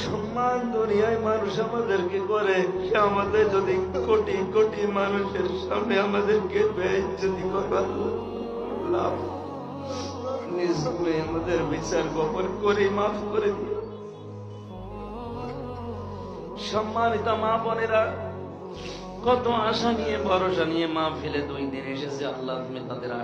সম্মান দুনিয়ায় মানুষ আমাদেরকে করে, সে আমাদের যদি কোটি কোটি মানুষের সামনে আমাদেরকে বেইজ্জতি করে, আল্লাহ নিজে আমাদের বিচার গোপন করে মাফ করে দিও। সম্মানিত মা বোনেরা, কত আশা নিয়ে ভরসা নিয়ে মাহফিলে 2 দিন এসেছে, আল্লাহ তুমি তাদের আশা